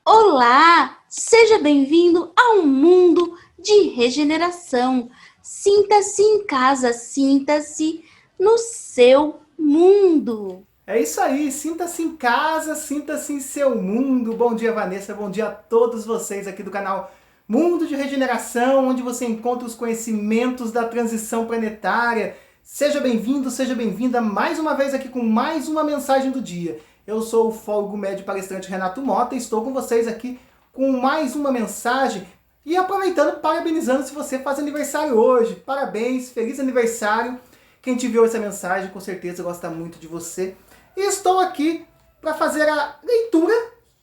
Olá, seja bem-vindo ao mundo de regeneração. Sinta-se em casa, sinta-se no seu mundo. É isso aí, sinta-se em casa, sinta-se em seu mundo. Bom dia, Vanessa, bom dia a todos vocês aqui do canal Mundo de Regeneração, onde você encontra os conhecimentos da transição planetária. Seja bem-vindo, seja bem-vinda mais uma vez aqui com mais uma mensagem do dia. Eu sou o Fólogo Médio Palestrante Renato Mota e estou com vocês aqui com mais uma mensagem e aproveitando, parabenizando se você faz aniversário hoje. Parabéns, feliz aniversário. Quem te viu essa mensagem com certeza gosta muito de você. E estou aqui para fazer a leitura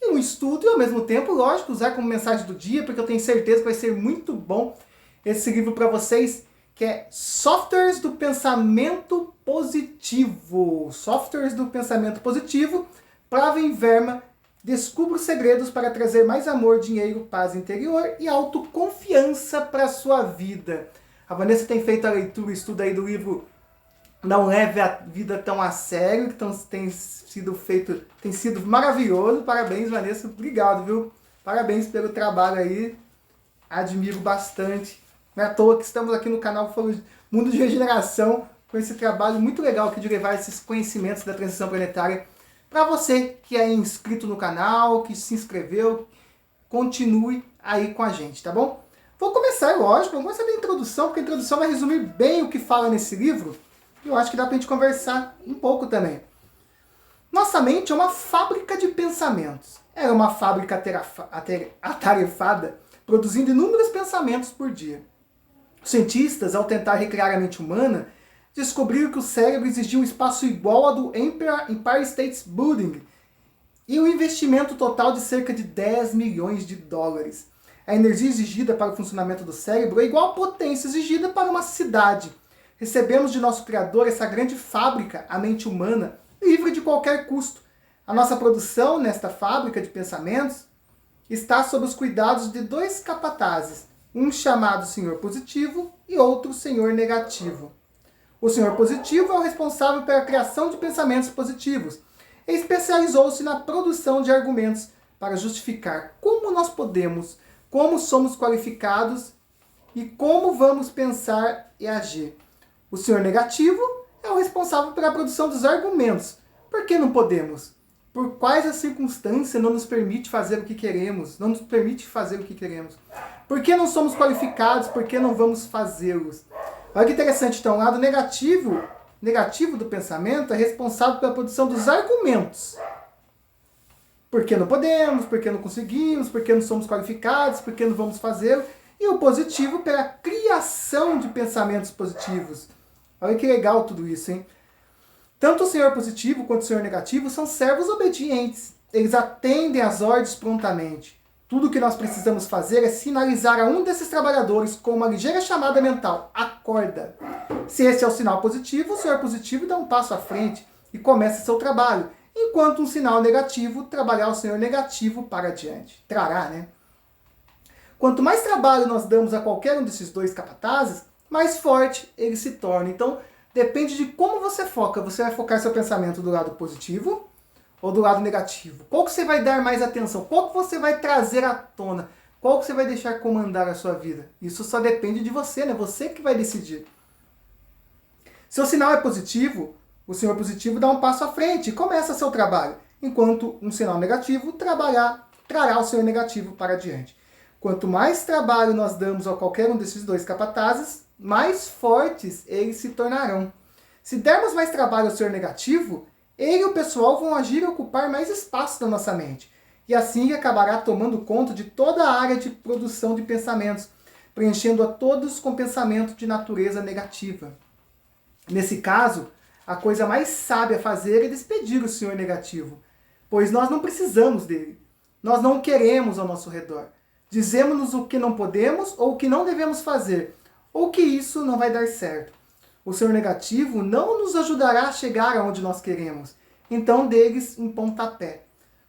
e um estudo e ao mesmo tempo, lógico, usar como mensagem do dia, porque eu tenho certeza que vai ser muito bom esse livro para vocês, que é Softwares do Pensamento Positivo. Softwares do Pensamento Positivo, Praven Verma, descubra os segredos para trazer mais amor, dinheiro, paz interior e autoconfiança para a sua vida. A Vanessa tem feito a leitura e estudo aí do livro Não Leve a Vida Tão a Sério, que tem sido maravilhoso. Parabéns, Vanessa, obrigado, viu? Parabéns pelo trabalho aí, admiro bastante. Não é à toa que estamos aqui no canal Mundo de Regeneração, com esse trabalho muito legal aqui de levar esses conhecimentos da transição planetária para você que é inscrito no canal, que se inscreveu, continue aí com a gente, tá bom? Vou começar, lógico, vamos começar da introdução, porque a introdução vai resumir bem o que fala nesse livro, e eu acho que dá pra gente conversar um pouco também. Nossa mente é uma fábrica de pensamentos. Ela é uma fábrica atarefada, produzindo inúmeros pensamentos por dia. Os cientistas, ao tentar recriar a mente humana, descobriram que o cérebro exigia um espaço igual ao do Empire State Building e um investimento total de cerca de 10 milhões de dólares. A energia exigida para o funcionamento do cérebro é igual à potência exigida para uma cidade. Recebemos de nosso Criador essa grande fábrica, a mente humana, livre de qualquer custo. A nossa produção nesta fábrica de pensamentos está sob os cuidados de dois capatazes, um chamado Senhor Positivo e outro Senhor Negativo. O Senhor Positivo é o responsável pela criação de pensamentos positivos e especializou-se na produção de argumentos para justificar como nós podemos, como somos qualificados e como vamos pensar e agir. O Senhor Negativo é o responsável pela produção dos argumentos. Por que não podemos? Por quais as circunstâncias não nos permite fazer o que queremos? Não nos permite fazer o que queremos? Por que não somos qualificados? Por que não vamos fazê-los? Olha que interessante, então, o lado negativo do pensamento é responsável pela produção dos argumentos. Por que não podemos? Por que não conseguimos? Por que não somos qualificados? Por que não vamos fazê-lo? E o positivo pela criação de pensamentos positivos. Olha que legal tudo isso, hein? Tanto o Senhor Positivo quanto o Senhor Negativo são servos obedientes. Eles atendem às ordens prontamente. Tudo o que nós precisamos fazer é sinalizar a um desses trabalhadores com uma ligeira chamada mental. Acorda! Se esse é o sinal positivo, o Senhor Positivo dá um passo à frente e começa seu trabalho. Enquanto um sinal negativo, trabalhar o Senhor Negativo para adiante. Trará, né? Quanto mais trabalho nós damos a qualquer um desses dois capatazes, mais forte ele se torna. Então, depende de como você foca. Você vai focar seu pensamento do lado positivo ou do lado negativo? Qual que você vai dar mais atenção? Qual que você vai trazer à tona? Qual que você vai deixar comandar a sua vida? Isso só depende de você, né? Você que vai decidir. Se o sinal é positivo, o Senhor Positivo dá um passo à frente e começa seu trabalho, enquanto um sinal negativo trará o Senhor Negativo para adiante. Quanto mais trabalho nós damos a qualquer um desses dois capatazes, mais fortes eles se tornarão. Se dermos mais trabalho ao Senhor Negativo, ele e o pessoal vão agir e ocupar mais espaço da nossa mente. E assim acabará tomando conta de toda a área de produção de pensamentos, preenchendo a todos com pensamento de natureza negativa. Nesse caso, a coisa mais sábia a fazer é despedir o Senhor Negativo, pois nós não precisamos dele. Nós não o queremos ao nosso redor. Dizemos-nos o que não podemos ou o que não devemos fazer, ou que isso não vai dar certo. O senhor negativo não nos ajudará a chegar aonde nós queremos. Então, dê-lhes um pontapé.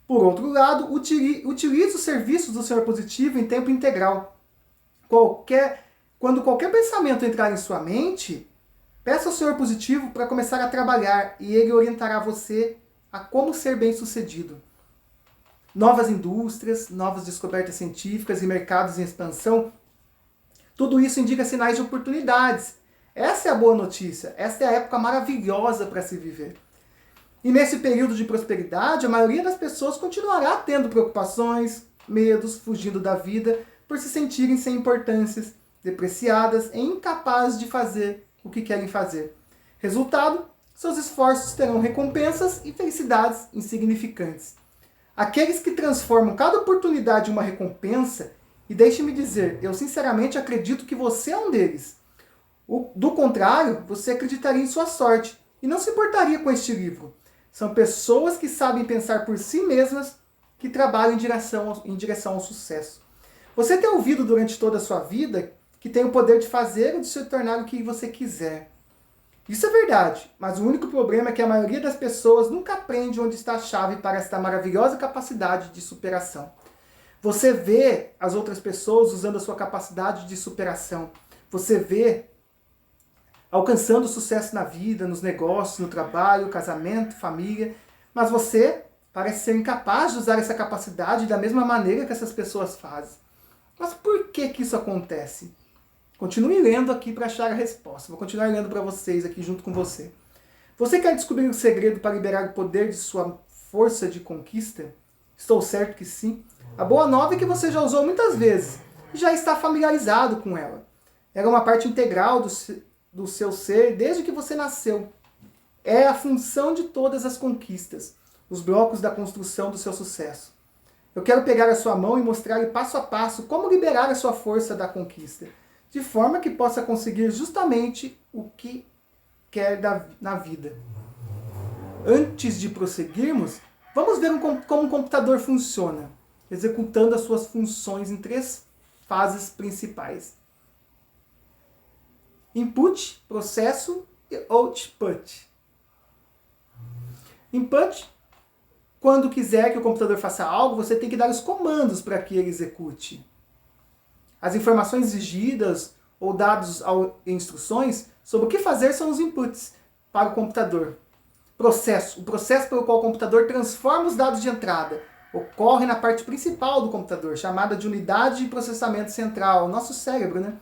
Por outro lado, utilize os serviços do senhor positivo em tempo integral. Quando qualquer pensamento entrar em sua mente, peça ao senhor positivo para começar a trabalhar e ele orientará você a como ser bem-sucedido. Novas indústrias, novas descobertas científicas e mercados em expansão, tudo isso indica sinais de oportunidades. Essa é a boa notícia, essa é a época maravilhosa para se viver. E nesse período de prosperidade, a maioria das pessoas continuará tendo preocupações, medos, fugindo da vida, por se sentirem sem importâncias, depreciadas e incapazes de fazer o que querem fazer. Resultado, seus esforços terão recompensas e felicidades insignificantes. Aqueles que transformam cada oportunidade em uma recompensa, e deixe-me dizer, eu sinceramente acredito que você é um deles. Do contrário, você acreditaria em sua sorte e não se importaria com este livro. São pessoas que sabem pensar por si mesmas, que trabalham em direção ao sucesso. Você tem ouvido durante toda a sua vida que tem o poder de fazer ou de se tornar o que você quiser. Isso é verdade, mas o único problema é que a maioria das pessoas nunca aprende onde está a chave para esta maravilhosa capacidade de superação. Você vê as outras pessoas usando a sua capacidade de superação. Você vê alcançando sucesso na vida, nos negócios, no trabalho, casamento, família, mas você parece ser incapaz de usar essa capacidade da mesma maneira que essas pessoas fazem. Mas por que isso acontece? Continue lendo aqui para achar a resposta. Vou continuar lendo para vocês aqui junto com você. Você quer descobrir o segredo para liberar o poder de sua força de conquista? Estou certo que sim. A boa nova é que você já usou muitas vezes e já está familiarizado com ela. Ela é uma parte integral do seu ser desde que você nasceu. É a função de todas as conquistas, os blocos da construção do seu sucesso. Eu quero pegar a sua mão e mostrar-lhe passo a passo como liberar a sua força da conquista, de forma que possa conseguir justamente o que quer na vida. Antes de prosseguirmos, vamos ver como um computador funciona, executando as suas funções em 3 fases principais: input, processo e output. Input: quando quiser que o computador faça algo, você tem que dar os comandos para que ele execute. As informações exigidas ou dados em instruções sobre o que fazer são os inputs para o computador. Processo: o processo pelo qual o computador transforma os dados de entrada ocorre na parte principal do computador, chamada de unidade de processamento central, o nosso cérebro, né?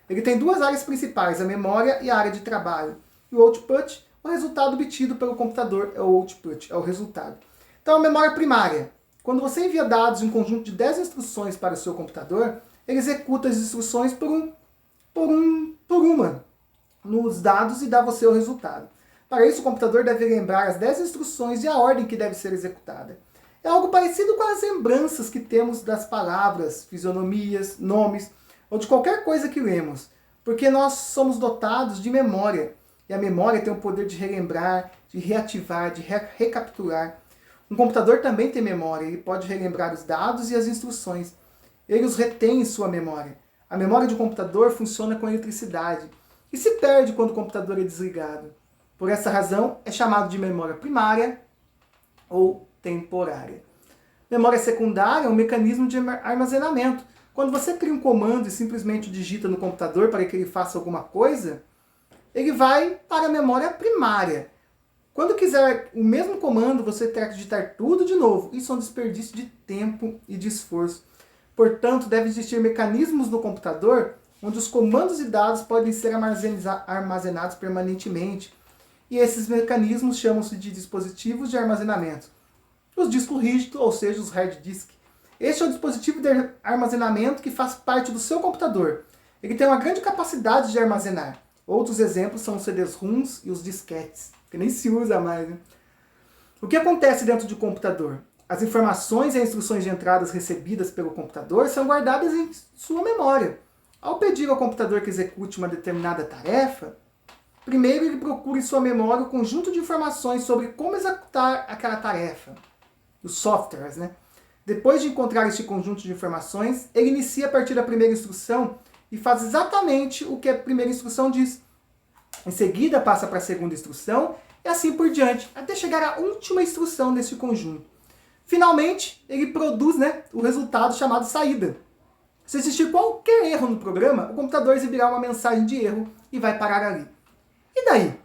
Ele tem 2 áreas principais, a memória e a área de trabalho. E o output, o resultado obtido pelo computador, é o output, é o resultado. Então, a memória primária. Quando você envia dados em um conjunto de 10 instruções para o seu computador, ele executa as instruções por uma nos dados e dá você o resultado. Para isso, o computador deve lembrar as 10 instruções e a ordem que deve ser executada. É algo parecido com as lembranças que temos das palavras, fisionomias, nomes, ou de qualquer coisa que lemos, porque nós somos dotados de memória, e a memória tem o poder de relembrar, de reativar, de recapturar. Um computador também tem memória, ele pode relembrar os dados e as instruções. Ele os retém em sua memória. A memória de um computador funciona com eletricidade e se perde quando o computador é desligado. Por essa razão, é chamado de memória primária ou temporária. Memória secundária é um mecanismo de armazenamento. Quando você cria um comando e simplesmente digita no computador para que ele faça alguma coisa, ele vai para a memória primária. Quando quiser o mesmo comando, você terá que digitar tudo de novo. Isso é um desperdício de tempo e de esforço. Portanto, deve existir mecanismos no computador onde os comandos e dados podem ser armazenados permanentemente. E esses mecanismos chamam-se de dispositivos de armazenamento. Os discos rígidos, ou seja, os hard disk. Este é o dispositivo de armazenamento que faz parte do seu computador. Ele tem uma grande capacidade de armazenar. Outros exemplos são os CD-ROMs e os disquetes, que nem se usa mais, né? O que acontece dentro de um computador? As informações e as instruções de entradas recebidas pelo computador são guardadas em sua memória. Ao pedir ao computador que execute uma determinada tarefa, primeiro ele procura em sua memória o conjunto de informações sobre como executar aquela tarefa. Os softwares, né? Depois de encontrar este conjunto de informações, ele inicia a partir da primeira instrução e faz exatamente o que a primeira instrução diz. Em seguida passa para a segunda instrução e assim por diante, até chegar à última instrução desse conjunto. Finalmente, ele produz, o resultado chamado saída. Se existir qualquer erro no programa, o computador exibirá uma mensagem de erro e vai parar ali. E daí?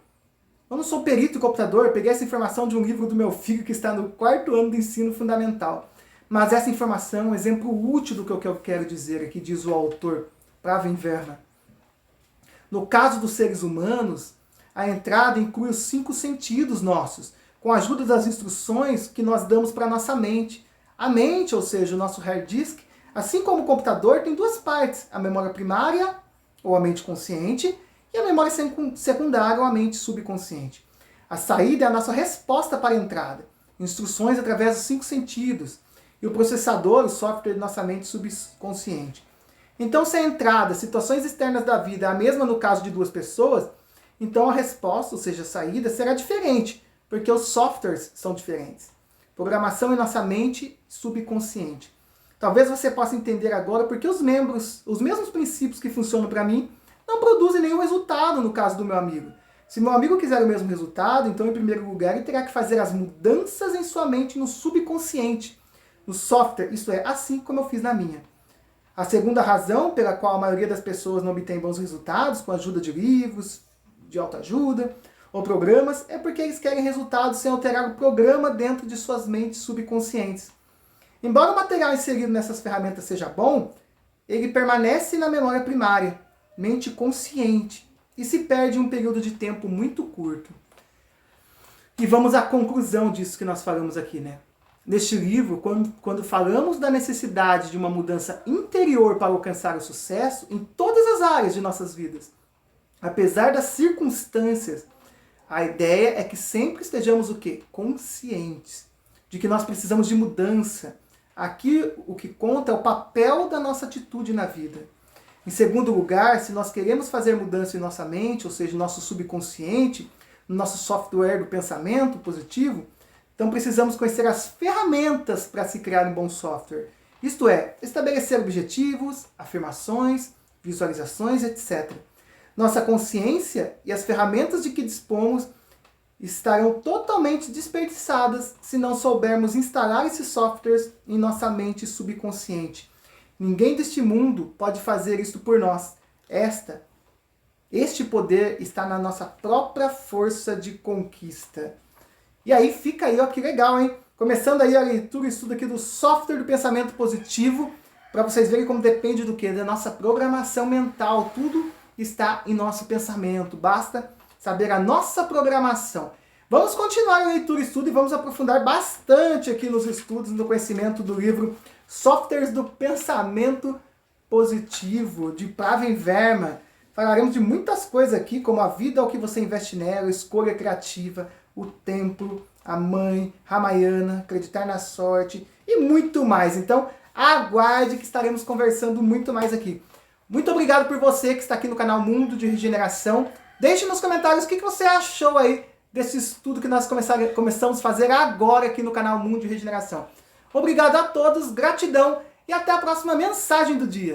Eu não sou perito em computador, peguei essa informação de um livro do meu filho que está no 4º ano do ensino fundamental. Mas essa informação é um exemplo útil do que eu quero dizer aqui, diz o autor, Praven Verma. No caso dos seres humanos, a entrada inclui os 5 sentidos nossos, com a ajuda das instruções que nós damos para a nossa mente. A mente, ou seja, o nosso hard disk, assim como o computador, tem 2 partes, a memória primária, ou a mente consciente, e a memória secundária, ou a mente subconsciente. A saída é a nossa resposta para a entrada, instruções através dos 5 sentidos, e o processador, o software de nossa mente subconsciente. Então, se a entrada, situações externas da vida, é a mesma no caso de 2 pessoas, então a resposta, ou seja, a saída, será diferente, porque os softwares são diferentes. Programação em nossa mente subconsciente. Talvez você possa entender agora porque os mesmos princípios que funcionam para mim, não produzem nenhum resultado no caso do meu amigo. Se meu amigo quiser o mesmo resultado, então em primeiro lugar ele terá que fazer as mudanças em sua mente no subconsciente, no software, isto é, assim como eu fiz na minha. A segunda razão pela qual a maioria das pessoas não obtém bons resultados com a ajuda de livros, de autoajuda ou programas, é porque eles querem resultados sem alterar o programa dentro de suas mentes subconscientes. Embora o material inserido nessas ferramentas seja bom, ele permanece na memória primária, mente consciente, e se perde em um período de tempo muito curto. E vamos à conclusão disso que nós falamos aqui, Neste livro, quando falamos da necessidade de uma mudança interior para alcançar o sucesso em todas as áreas de nossas vidas, apesar das circunstâncias, a ideia é que sempre estejamos o quê? Conscientes de que nós precisamos de mudança. Aqui o que conta é o papel da nossa atitude na vida. Em segundo lugar, se nós queremos fazer mudança em nossa mente, ou seja, no nosso subconsciente, no nosso software do pensamento positivo, então precisamos conhecer as ferramentas para se criar um bom software. Isto é, estabelecer objetivos, afirmações, visualizações, etc. Nossa consciência e as ferramentas de que dispomos estarão totalmente desperdiçadas se não soubermos instalar esses softwares em nossa mente subconsciente. Ninguém deste mundo pode fazer isso por nós. Este poder está na nossa própria força de conquista. E aí fica aí, ó, que legal, hein? Começando aí a leitura e estudo aqui do software do pensamento positivo, para vocês verem como depende do quê? Da nossa programação mental. Tudo está em nosso pensamento. Basta saber a nossa programação. Vamos continuar a leitura e estudo e vamos aprofundar bastante aqui nos estudos, no conhecimento do livro Softwares do Pensamento Positivo, de Praven Verma. Falaremos de muitas coisas aqui, como a vida ao que você investe nela, escolha criativa, o templo, a mãe, Ramayana, acreditar na sorte e muito mais. Então, aguarde que estaremos conversando muito mais aqui. Muito obrigado por você que está aqui no canal Mundo de Regeneração. Deixe nos comentários o que você achou aí desse estudo que nós começamos a fazer agora aqui no canal Mundo de Regeneração. Obrigado a todos, gratidão e até a próxima mensagem do dia.